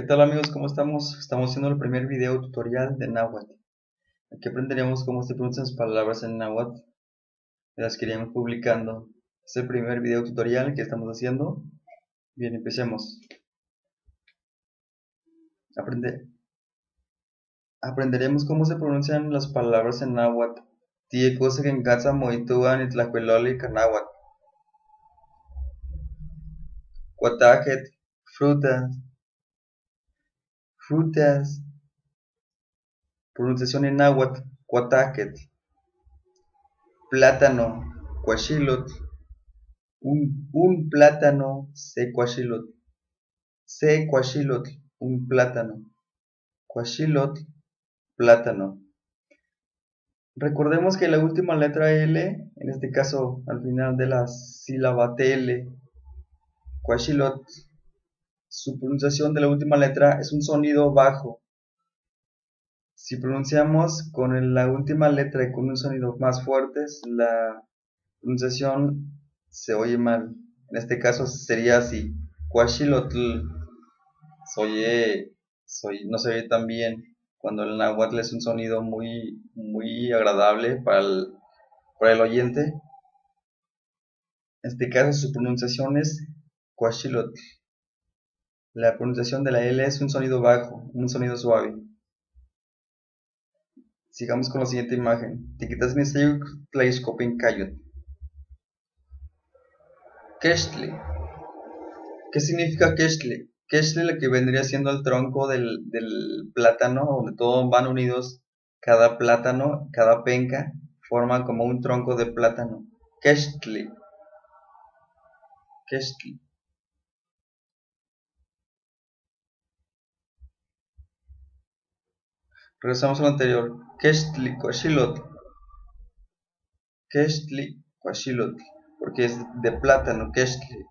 ¿Qué tal amigos? ¿Cómo estamos? Estamos haciendo el primer video tutorial de náhuatl. Aquí aprenderemos cómo se pronuncian las palabras en náhuatl. Las que iremos publicando. Es el primer video tutorial que estamos haciendo. Bien, empecemos. Aprenderemos cómo se pronuncian las palabras en náhuatl. Tie cosa que en casa moituan y tlacueloli canáhuatl. Cuatajet, frutas, frutas. Pronunciación en náhuatl, cuatajet. Plátano, cuachilotl. Un plátano, secuachilotl. Secuachilotl, un plátano. Cuachilotl, plátano. Recordemos que la última letra L, en este caso al final de la sílaba TL, cuachilotl, su pronunciación de la última letra es un sonido bajo. Si pronunciamos con la última letra y con un sonido más fuerte, la pronunciación se oye mal. En este caso sería así: cuachilotl. No se oye tan bien cuando el náhuatl es un sonido muy agradable para el oyente. En este caso su pronunciación es cuachilotl. La pronunciación de la L es un sonido bajo, un sonido suave. Sigamos con la siguiente imagen. Tiquitas nisayuk tlaixcopin kayot. Keshtle. ¿Qué significa Keshtle? Keshtle, lo que vendría siendo el tronco del plátano, donde todos van unidos. Cada plátano, cada penca, forma como un tronco de plátano. Keshtle. Keshtle. Regresamos a lo anterior. Keshtle cuachilotl. Keshtle cuachilotl. Porque es de plátano. Keshtle.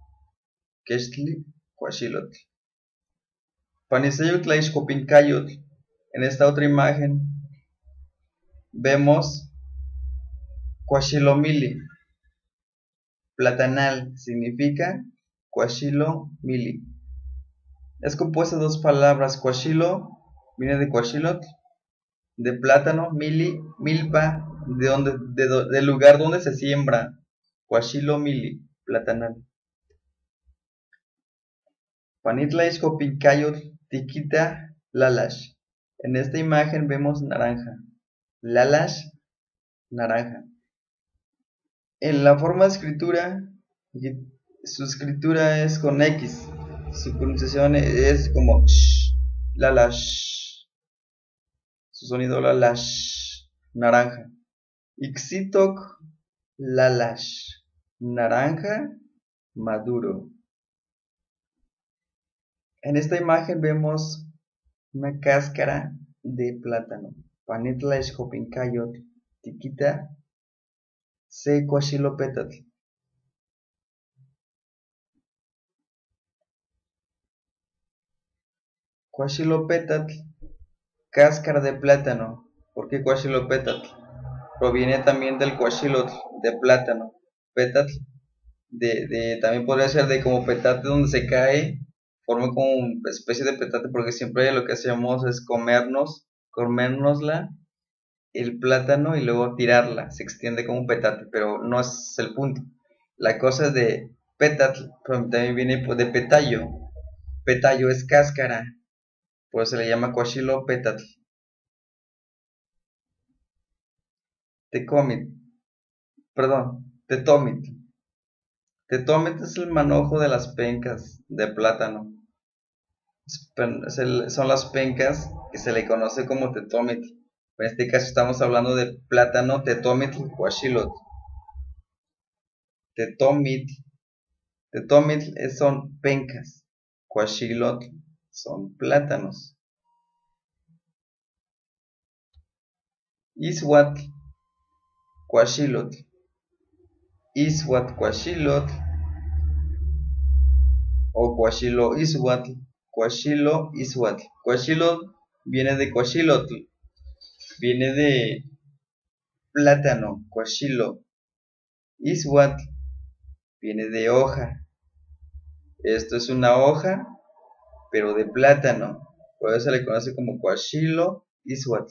Keshtle cuachilotl. Panisayut tlaixcopincayotl. En esta otra imagen vemos cuachilomili. Platanal significa cuachilomili. Es compuesto de dos palabras. Cuachilo viene de cuachilotl, de plátano, mili, milpa, del lugar donde se siembra. Cuachilomili, platanal. Panitlaixcopincayotl tiquita lalash. En esta imagen vemos naranja. Lalash, naranja. En la forma de escritura, su escritura es con X. Su pronunciación es como sh, lalash. Su sonido lalash, naranja. Ixitok lalash, naranja maduro. En esta imagen vemos una cáscara de plátano. Panitlaixcopincayotl tiquita se cuachilopetatl. Cuachilopetatl, cáscara de plátano. ¿Por qué cuachilopetatl? Proviene también del cuachilotl, de plátano. Petatl, también podría ser de como petate donde se cae, forma como una especie de petate, porque siempre lo que hacemos es comérnosla, el plátano, y luego tirarla. Se extiende como un petate, pero no es el punto. La cosa es de petatl, también viene de petallo. Petallo es cáscara, por eso se le llama cuachilopetatl. Tecomit, perdón, tetomit. Tetomit es el manojo de las pencas de plátano. Son las pencas que se le conoce como tetomit. En este caso estamos hablando de plátano tetomit cuachilot. Tetomit, tetomit son pencas. Cuachilot son plátanos. Iswat cuachilot. Iswat cuachilot o cuachilo iswatl. Cuachilo iswatl. Cuachilot viene de cuachilotl. Viene de plátano, cuachilo. Iswatl viene de hoja. Esto es una hoja pero de plátano. Por eso se le conoce como Coachilo Iswat,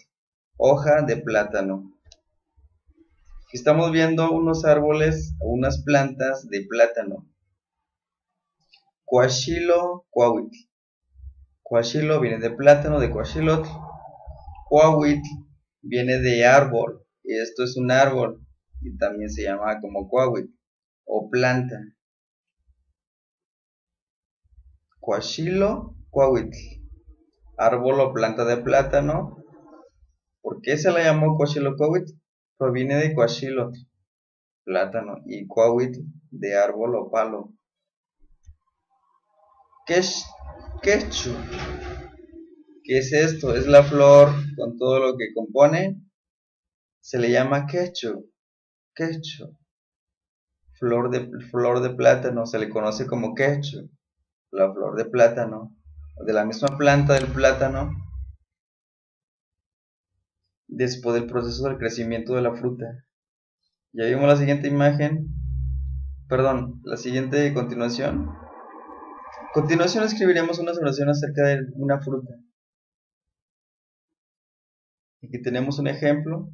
hoja de plátano. Aquí estamos viendo unos árboles, unas plantas de plátano. Coachilo Coahuitl. Coachilo viene de plátano, de Coachilotl. Coahuitl viene de árbol. Y esto es un árbol. Y también se llama como Coahuitl o planta. Coachilo Coahuitl. Árbol o planta de plátano. ¿Por qué se la llamó Coachilo Coahuitl? Proviene de Coachilotl, plátano, y Coahuitl, de árbol o palo. Quechu. ¿Qué es esto? Es la flor con todo lo que compone. Se le llama quechu. Quechu. Flor de plátano. Se le conoce como quechu. La flor de plátano. De la misma planta del plátano. Después del proceso del crecimiento de la fruta. Ya vimos la siguiente imagen. Perdón, la siguiente continuación. A continuación escribiremos una oración acerca de una fruta. Aquí tenemos un ejemplo.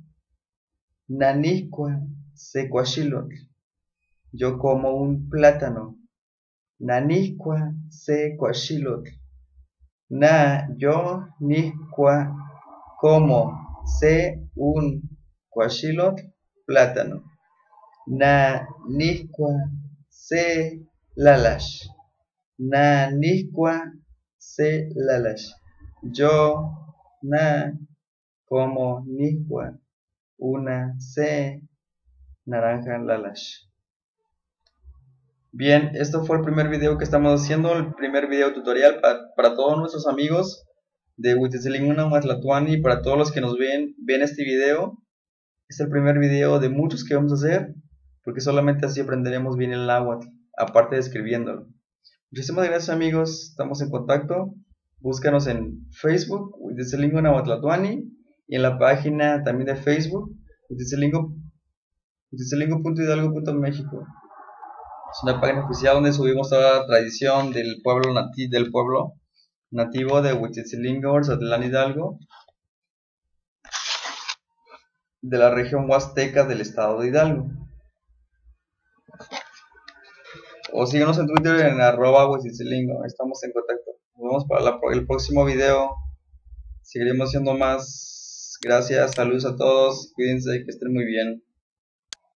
Naniscua secuachilotl. Yo como un plátano. Naniscua secuachilotl. Na, yo, niscua, como, se, un, cuachilotl, plátano. Na, niscua, se, lalash. Na, niscua, se, lalash. Yo, na, como, niscua, una, se, naranja, lalash. Bien, esto fue el primer video que estamos haciendo, el primer video tutorial para todos nuestros amigos de Huitzilingo Nahuatlatoani y para todos los que nos ven este video. Es el primer video de muchos que vamos a hacer, porque solamente así aprenderemos bien el náhuatl, aparte de escribiéndolo. Muchísimas gracias amigos, estamos en contacto. Búscanos en Facebook, Huitzilingo Nahuatlatoani, y en la página también de Facebook, Huitzilingo.hidalgo.mexico. Es una página oficial donde subimos toda la tradición del pueblo nativo de Huitzilingo, Zatlán Hidalgo, de la región huasteca del estado de Hidalgo. O síguenos en Twitter en @Huitzilingo, estamos en contacto. Nos vemos para el próximo video. Seguiremos haciendo más. Gracias, saludos a todos, cuídense, que estén muy bien.